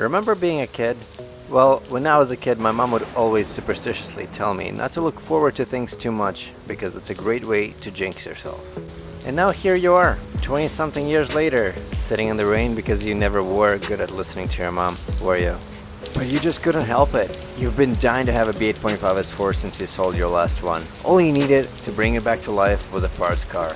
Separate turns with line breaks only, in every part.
Remember being a kid? Well, when I was a kid, my mom would always superstitiously tell me not to look forward to things too much because it's a great way to jinx yourself. And now here you are, 20-something years later, sitting in the rain because you never were good at listening to your mom, were you? But you just couldn't help it. You've been dying to have a B8.5 S4 since you sold your last one. All you needed to bring it back to life was a parts car.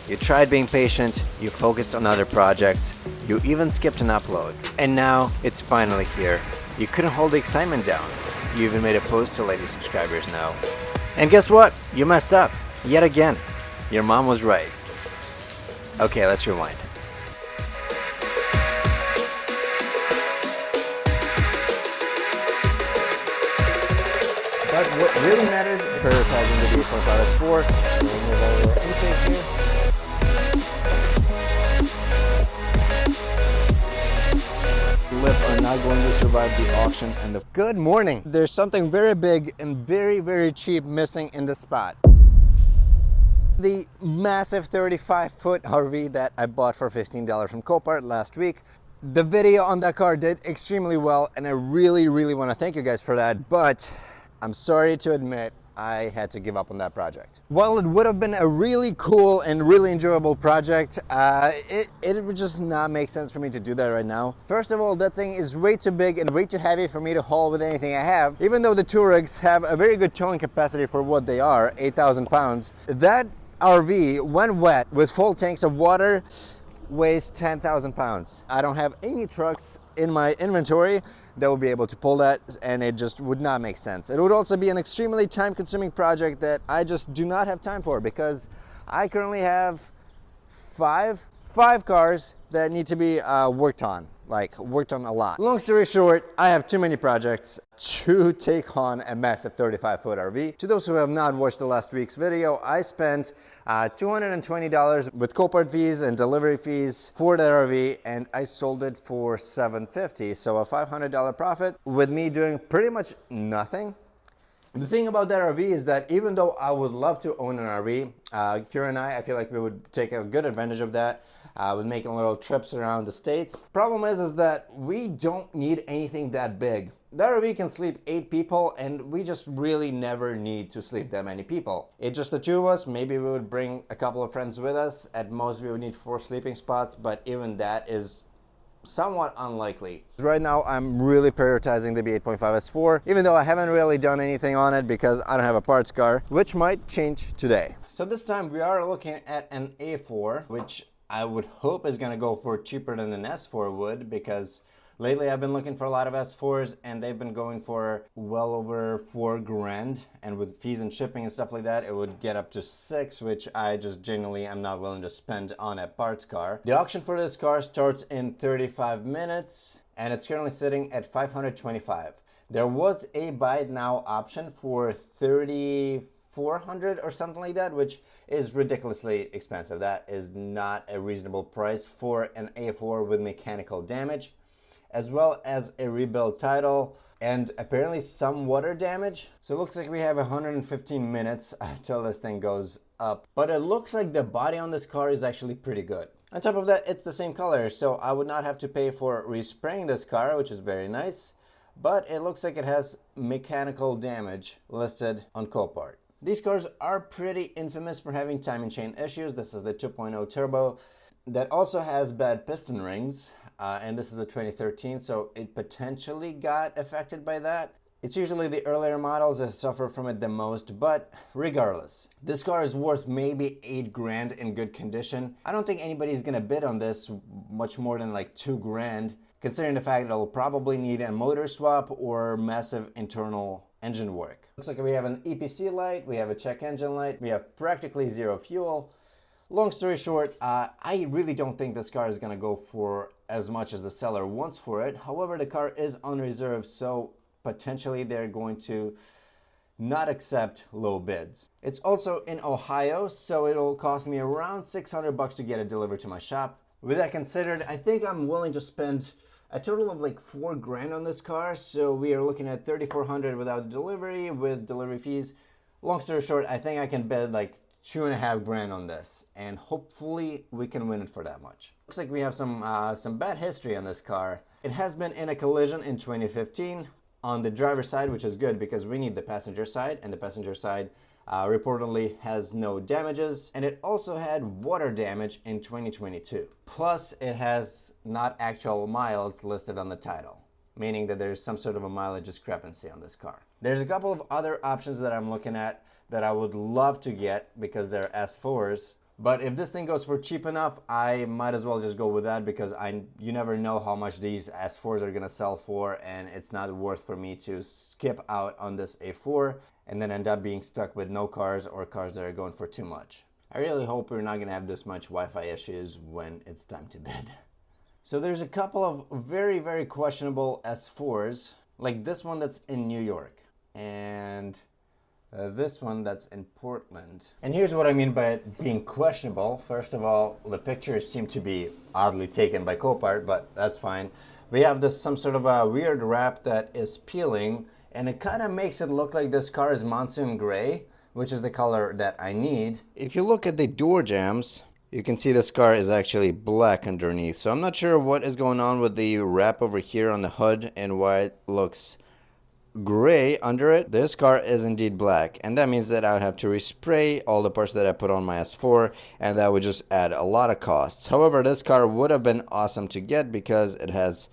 You tried being patient, you focused on other projects, you even skipped an upload. And now, it's finally here. You couldn't hold the excitement down. You even made a post to let your subscribers know. And guess what? You messed up. Yet again. Your mom was right. Okay, let's rewind. But what really matters is prioritizing the B8.5 S4. Remove all the intake here. Are not going to survive the auction and the good morning. There's something very big and very cheap missing in this spot. The massive 35-foot RV that I bought for $15 from Copart last week. The video on that car did extremely well and I really want to thank you guys for that, but I'm sorry to admit I had to give up on that project. While it would have been a really cool and really enjoyable project, it would just not make sense for me to do that right now. First of all, that thing is way too big and way too heavy for me to haul with anything I have. Even though the Touaregs have a very good towing capacity for what they are, 8,000 pounds, that RV, when wet, with full tanks of water, weighs 10,000 pounds. I don't have any trucks in my inventory that will be able to pull that, and it just would not make sense. It would also be an extremely time-consuming project that I just do not have time for because I currently have five cars that need to be worked on a lot. Long story short, I have too many projects to take on a massive 35-foot RV. To those who have not watched the last week's video, I spent $220 with Copart fees and delivery fees for that RV, and I sold it for $750, so a $500 profit with me doing pretty much nothing. The thing about that RV is that even though I would love to own an RV, Kira and I feel like we would take a good advantage of that. With making little trips around the States. Problem is that we don't need anything that big. That RV can sleep 8 people and we just really never need to sleep that many people. It's just the two of us. Maybe we would bring a couple of friends with us. At most we would need 4 sleeping spots, but even that is somewhat unlikely. Right now I'm really prioritizing the B8.5 S4, even though I haven't really done anything on it because I don't have a parts car, which might change today. So this time we are looking at an A4, which I would hope is going to go for cheaper than an S4 would, because lately I've been looking for a lot of S4s and they've been going for well over $4 grand, and with fees and shipping and stuff like that it would get up to 6, which I just genuinely am not willing to spend on a parts car. The auction for this car starts in 35 minutes and it's currently sitting at $525. There was a buy it now option for $3,400 or something like that, which is ridiculously expensive. That is not a reasonable price for an A4 with mechanical damage, as well as a rebuild title and apparently some water damage. So it looks like we have 115 minutes until this thing goes up, but it looks like the body on this car is actually pretty good. On top of that, it's the same color, so I would not have to pay for respraying this car, which is very nice, but it looks like it has mechanical damage listed on Copart. These cars are pretty infamous for having timing chain issues. This is the 2.0 turbo that also has bad piston rings, and this is a 2013, so it potentially got affected by that. It's usually the earlier models that suffer from it the most, but regardless, this car is worth maybe 8 grand in good condition. I don't think anybody's gonna bid on this much more than like 2 grand, considering the fact that it'll probably need a motor swap or massive internal engine work. Looks like we have an EPC light, we have a check engine light, we have practically zero fuel. Long story short, I really don't think this car is gonna go for as much as the seller wants for it. However, the car is on reserve, so potentially they're going to not accept low bids. It's also in Ohio, so it'll cost me around $600 to get it delivered to my shop. With that considered, I think I'm willing to spend a total of like 4 grand on this car, so we are looking at $3,400 without delivery, with delivery fees. Long story short, I think I can bid like 2.5 grand on this, and hopefully we can win it for that much. Looks like we have some bad history on this car. It has been in a collision in 2015 on the driver's side, which is good because we need the passenger side, and the passenger side reportedly has no damages, and it also had water damage in 2022. Plus, it has not actual miles listed on the title, meaning that there's some sort of a mileage discrepancy on this car. There's a couple of other options that I'm looking at that I would love to get because they're S4s. But if this thing goes for cheap enough, I might as well just go with that because you never know how much these S4s are gonna sell for, and it's not worth for me to skip out on this A4 and then end up being stuck with no cars or cars that are going for too much. I really hope we're not gonna have this much Wi-Fi issues when it's time to bed. So there's a couple of very, very questionable S4s, like this one that's in New York, and this one that's in Portland. And here's what I mean by it being questionable. First of all, the pictures seem to be oddly taken by Copart, but that's fine. We have this some sort of a weird wrap that is peeling, and it kind of makes it look like this car is monsoon gray, which is the color that I need. If you look at the door jambs, you can see this car is actually black underneath. So I'm not sure what is going on with the wrap over here on the hood and why it looks gray under it. This car is indeed black, and that means that I would have to respray all the parts that I put on my S4, and that would just add a lot of costs. However, this car would have been awesome to get because it has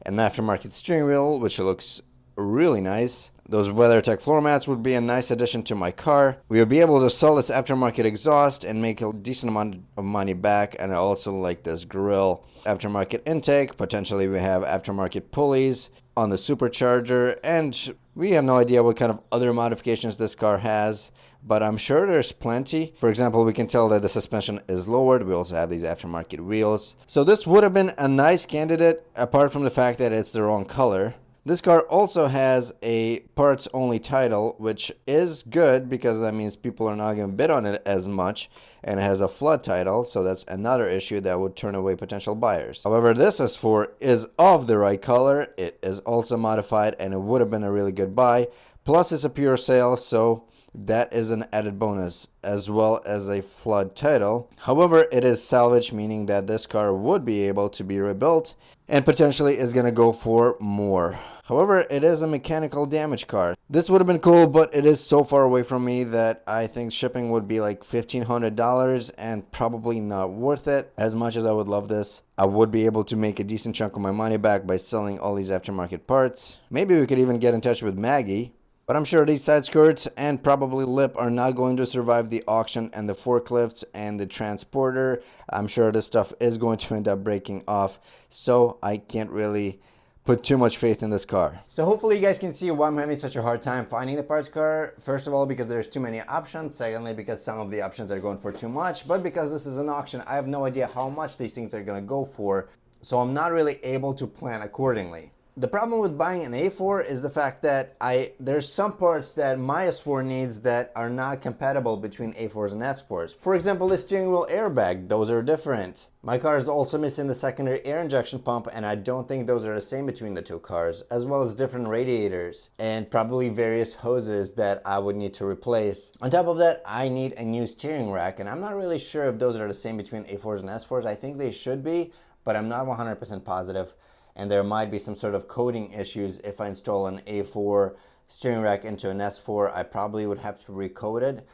an aftermarket steering wheel, which looks really nice. Those WeatherTech floor mats would be a nice addition to my car. We would be able to sell this aftermarket exhaust and make a decent amount of money back, and I also like this grille. Aftermarket intake, potentially we have aftermarket pulleys on the supercharger, and we have no idea what kind of other modifications this car has, but I'm sure there's plenty. For example, we can tell that the suspension is lowered. We also have these aftermarket wheels. So this would have been a nice candidate, apart from the fact that it's the wrong color. This car also has a parts only title, which is good because that means people are not going to bid on it as much, and it has a flood title, so that's another issue that would turn away potential buyers. However, this S4 is of the right color, it is also modified, and it would have been a really good buy. Plus it's a pure sale, so that is an added bonus, as well as a flood title. However, it is salvage, meaning that this car would be able to be rebuilt and potentially is going to go for more. However, it is a mechanical damage car. This would have been cool, but it is so far away from me that I think shipping would be like $1,500 and probably not worth it. As much as I would love this, I would be able to make a decent chunk of my money back by selling all these aftermarket parts. Maybe we could even get in touch with Maggie. But I'm sure these side skirts and probably lip are not going to survive the auction and the forklifts and the transporter. I'm sure this stuff is going to end up breaking off, so I can't really put too much faith in this car. So hopefully you guys can see why I'm having such a hard time finding the parts car. First of all, because there's too many options. Secondly, because some of the options are going for too much. But because this is an auction, I have no idea how much these things are going to go for. So I'm not really able to plan accordingly. The problem with buying an A4 is the fact that there's some parts that my S4 needs that are not compatible between A4s and S4s. For example, the steering wheel airbag, those are different. My car is also missing the secondary air injection pump, and I don't think those are the same between the two cars, as well as different radiators and probably various hoses that I would need to replace. On top of that, I need a new steering rack, and I'm not really sure if those are the same between A4s and S4s. I think they should be, but I'm not 100% positive. And there might be some sort of coding issues if I install an A4 steering rack into an S4. I probably would have to recode it.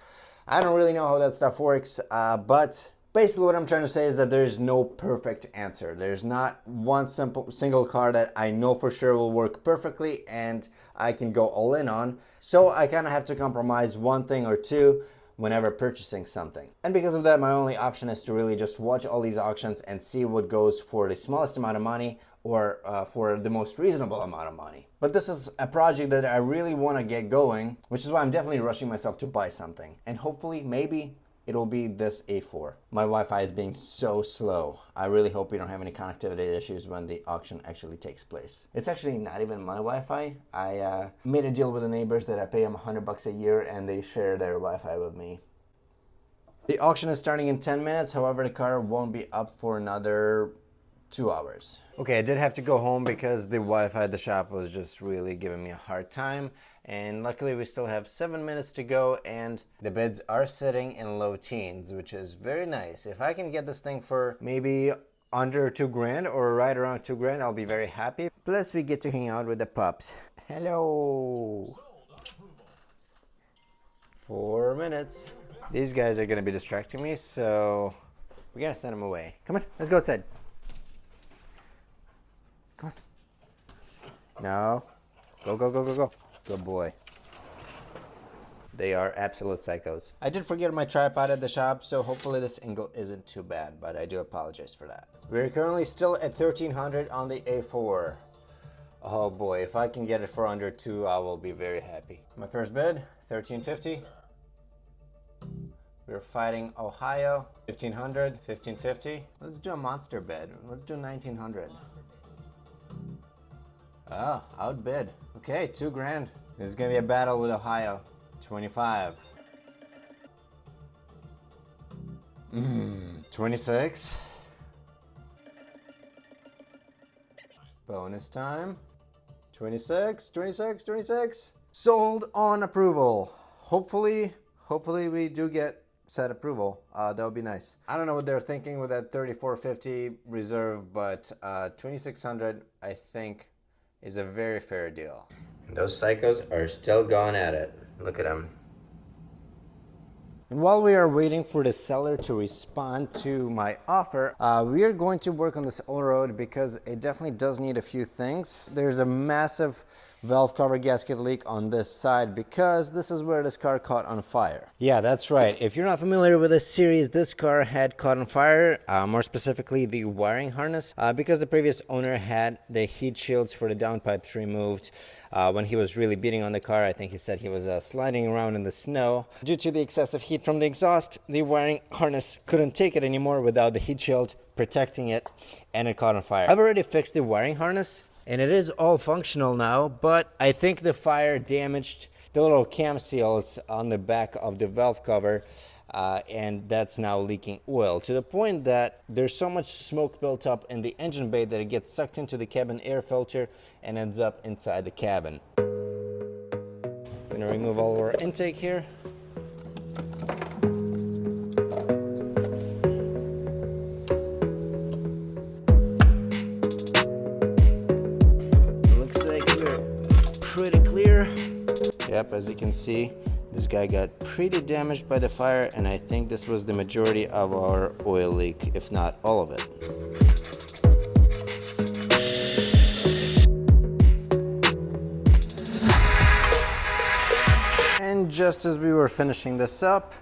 I don't really know how that stuff works, but basically what I'm trying to say is that there's no perfect answer. There's not one single car that I know for sure will work perfectly and I can go all in on. So I kind of have to compromise one thing or two whenever purchasing something. And because of that, my only option is to really just watch all these auctions and see what goes for the smallest amount of money or for the most reasonable amount of money. But this is a project that I really want to get going, which is why I'm definitely rushing myself to buy something. And hopefully, maybe it'll be this A4. My Wi-Fi is being so slow. I really hope we don't have any connectivity issues when the auction actually takes place. It's actually not even my Wi-Fi. I made a deal with the neighbors that I pay them $100 a year and they share their Wi-Fi with me. The auction is starting in 10 minutes. However, the car won't be up for another 2 hours. Okay, I did have to go home because the Wi-Fi at the shop was just really giving me a hard time. And luckily we still have 7 minutes to go and the bids are sitting in low teens, which is very nice. If I can get this thing for maybe under 2 grand or right around 2 grand, I'll be very happy. Plus we get to hang out with the pups. Hello. 4 minutes. These guys are gonna be distracting me, so we gotta send them away. Come on, let's go outside. Come on. No. Go, go, go, go, go. Good boy. They are absolute psychos. I did forget my tripod at the shop, so hopefully this angle isn't too bad, but I do apologize for that. We're currently still at 1300 on the A4. Oh boy, if I can get it for under 2, I will be very happy. My first bid, 1350. We're fighting Ohio, 1500, 1550. Let's do a monster bid. Let's do 1900. Oh, outbid. Okay, 2 grand. This is gonna be a battle with Ohio. 25. 26. Bonus time. 26, 26, 26. Sold on approval. Hopefully we do get set approval. That would be nice. I don't know what they're thinking with that 3450 reserve, but 2600 I think is a very fair deal. And those psychos are still going at it. Look at them. And while we are waiting for the seller to respond to my offer, we are going to work on this oil road because it definitely does need a few things. There's a massive valve cover gasket leak on this side because this is where this car caught on fire. Yeah, that's right. If you're not familiar with this series, this car had caught on fire, more specifically the wiring harness, because the previous owner had the heat shields for the downpipes removed. When he was really beating on the car, I think he said he was sliding around in the snow. Due to the excessive heat from the exhaust, the wiring harness couldn't take it anymore without the heat shield protecting it, and it caught on fire. I've already fixed the wiring harness, and it is all functional now, but I think the fire damaged the little cam seals on the back of the valve cover, and that's now leaking oil to the point that there's so much smoke built up in the engine bay that it gets sucked into the cabin air filter and ends up inside the cabin. Gonna remove all of our intake here. Yep, as you can see, this guy got pretty damaged by the fire, and I think this was the majority of our oil leak, if not all of it. And just as we were finishing this up,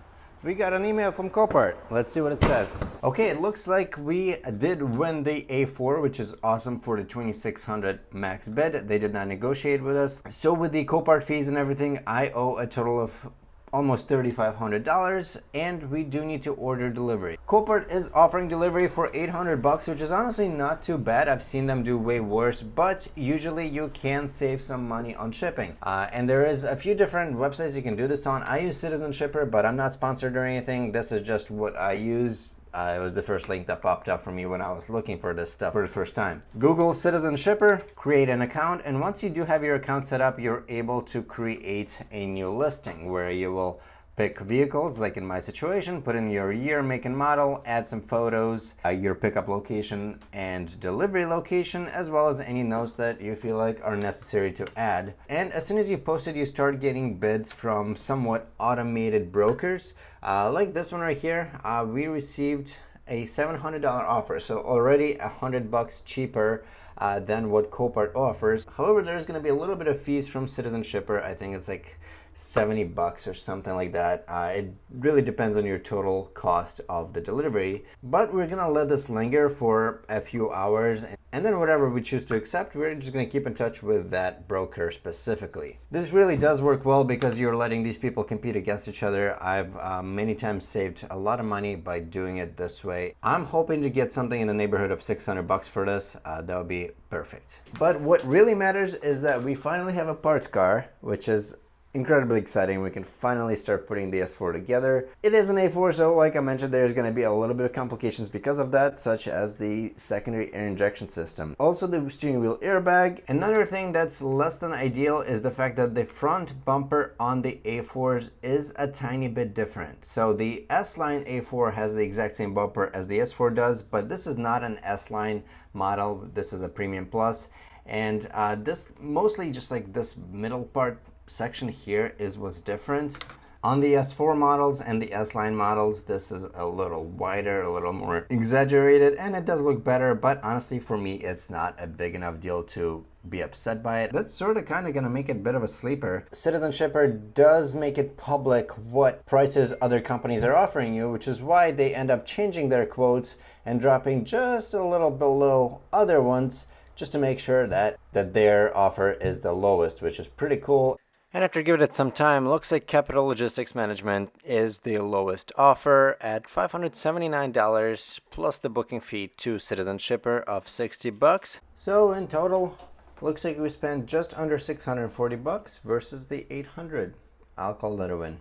we got an email from Copart. Let's see what it says. Okay, it looks like we did win the A4, which is awesome for the 2600 max bid. They did not negotiate with us. So with the Copart fees and everything, I owe a total of almost $3,500, and we do need to order delivery. Copart is offering delivery for $800, which is honestly not too bad. I've seen them do way worse, but usually you can save some money on shipping. And there is a few different websites you can do this on. I use Citizen Shipper, but I'm not sponsored or anything. This is just what I use. It was the first link that popped up for me when I was looking for this stuff for the first time. Google Citizen Shipper, create an account, and once you do have your account set up, you're able to create a new listing where you will pick vehicles, like in my situation, put in your year, make and model, add some photos, your pickup location and delivery location, as well as any notes that you feel like are necessary to add. And as soon as you post it, you start getting bids from somewhat automated brokers. Like this one right here, we received a $700 offer, so already $100 cheaper than what Copart offers. However, there's going to be a little bit of fees from Citizen Shipper. I think it's like $70 or something like that. It really depends on your total cost of the delivery, but we're gonna let this linger for a few hours, and then whatever we choose to accept, we're just gonna keep in touch with that broker specifically. This really does work well because you're letting these people compete against each other. I've many times saved a lot of money by doing it this way. I'm hoping to get something in the neighborhood of $600 for this. That would be perfect. But what really matters is that we finally have a parts car, which is incredibly exciting. We can finally start putting the S4 together. It is an A4, so like I mentioned, there's going to be a little bit of complications because of that, such as the secondary air injection system. Also the steering wheel airbag. Another thing that's less than ideal is the fact that the front bumper on the A4s is a tiny bit different. So the S-Line A4 has the exact same bumper as the S4 does, but this is not an S-Line model. This is a Premium Plus. And this mostly just like this middle part section here is what's different. On the S4 models and the S-Line models, this is a little wider, a little more exaggerated, and it does look better, but honestly for me it's not a big enough deal to be upset by it. That's sort of kind of gonna make it a bit of a sleeper. Citizen Shipper does make it public what prices other companies are offering you, which is why they end up changing their quotes and dropping just a little below other ones, just to make sure that their offer is the lowest, which is pretty cool. And after giving it some time, looks like Capital Logistics Management is the lowest offer at $579 plus the booking fee to Citizen Shipper of $60. So in total, looks like we spent just under $640 versus the $800. I'll call that a win.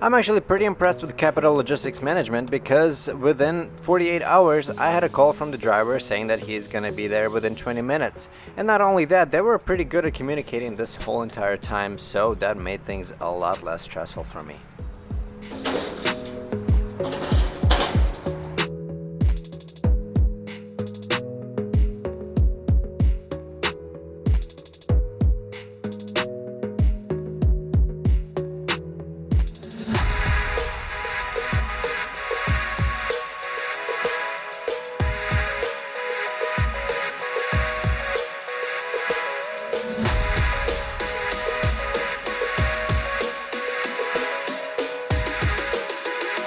I'm actually pretty impressed with Capital Logistics Management because within 48 hours I had a call from the driver saying that he's gonna be there within 20 minutes. And not only that, they were pretty good at communicating this whole entire time, so that made things a lot less stressful for me.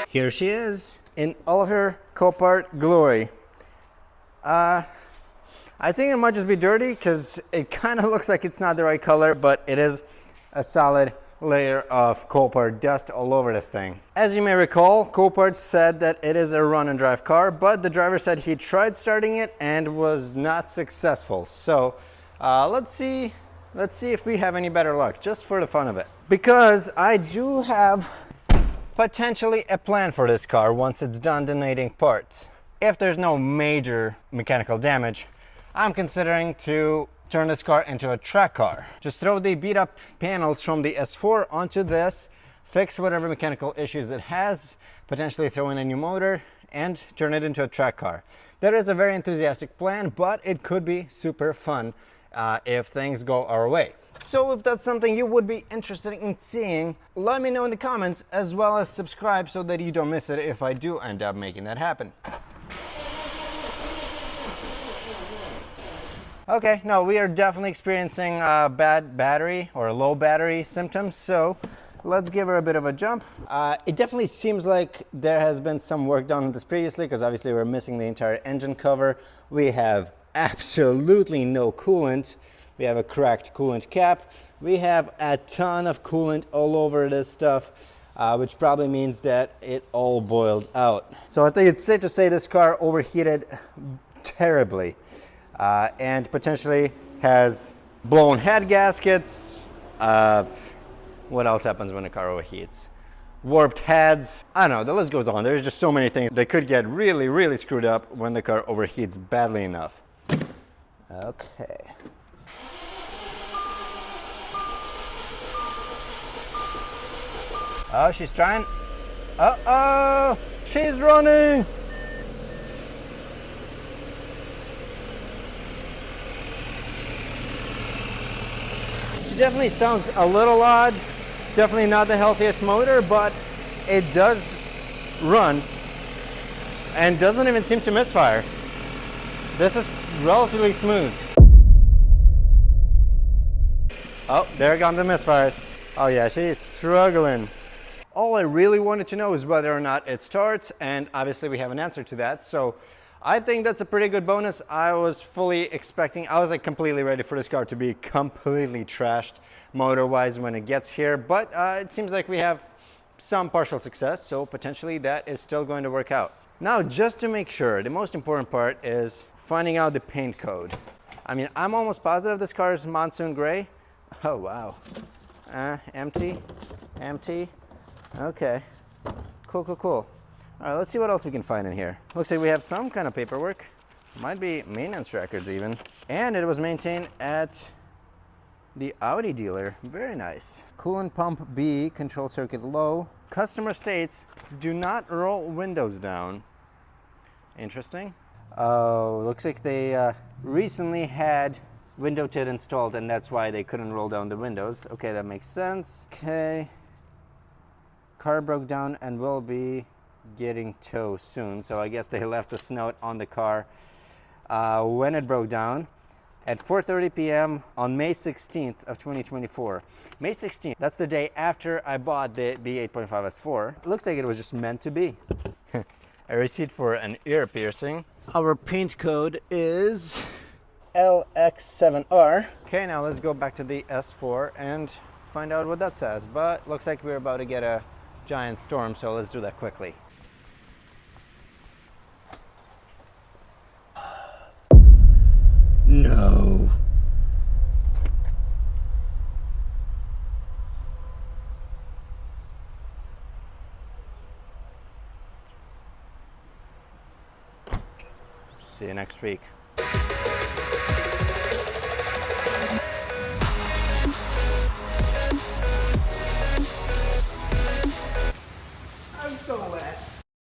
Here she is in all of her Copart glory. I think it might just be dirty because it kind of looks like it's not the right color, but it is a solid layer of Copart dust all over this thing. As you may recall, Copart said that it is a run and drive car, but the driver said he tried starting it and was not successful. So let's see if we have any better luck, just for the fun of it. Because I do have potentially a plan for this car once it's done donating parts. If there's no major mechanical damage, I'm considering to turn this car into a track car. Just throw the beat up panels from the S4 onto this, fix whatever mechanical issues it has, potentially throw in a new motor, and turn it into a track car. That is a very enthusiastic plan, but it could be super fun if things go our way. So if that's something you would be interested in seeing, let me know in the comments, as well as subscribe so that you don't miss it if I do end up making that happen. Okay, no, we are definitely experiencing bad battery or low battery symptoms, so let's give her a bit of a jump. It definitely seems like there has been some work done on this previously, because obviously we're missing the entire engine cover. We have absolutely no coolant. We have a cracked coolant cap. We have a ton of coolant all over this stuff, which probably means that it all boiled out. So I think it's safe to say this car overheated terribly and potentially has blown head gaskets. What else happens when a car overheats? Warped heads. I don't know, the list goes on. There's just so many things that could get really, really screwed up when the car overheats badly enough. Okay. Oh, she's trying. Uh-oh, she's running. She definitely sounds a little odd. Definitely not the healthiest motor, but it does run and doesn't even seem to misfire. This is relatively smooth. Oh, there gone the misfires. Oh yeah, she's struggling. All I really wanted to know is whether or not it starts, and obviously we have an answer to that. So I think that's a pretty good bonus. I was fully expecting, I was like completely ready for this car to be completely trashed motor-wise when it gets here, but it seems like we have some partial success, so potentially that is still going to work out. Now, just to make sure, the most important part is finding out the paint code. I mean, I'm almost positive this car is monsoon gray. Oh, wow. Empty, empty. Okay, cool, cool, cool. All right, let's see what else we can find in here. Looks like we have some kind of paperwork. Might be maintenance records even. And it was maintained at the Audi dealer. Very nice. Coolant pump B, control circuit low. Customer states, do not roll windows down. Interesting. Oh, looks like they recently had window tint installed and that's why they couldn't roll down the windows. Okay, that makes sense. Okay. Car broke down and will be getting towed soon. So I guess they left a note on the car when it broke down at 4:30 p.m. on May 16th of 2024. May 16th, that's the day after I bought the B8.5 S4. It looks like it was just meant to be. A receipt for an ear piercing. Our paint code is LX7R. Okay, now let's go back to the S4 and find out what that says. But looks like we're about to get a giant storm, so let's do that quickly. No. See you next week. I'm so wet.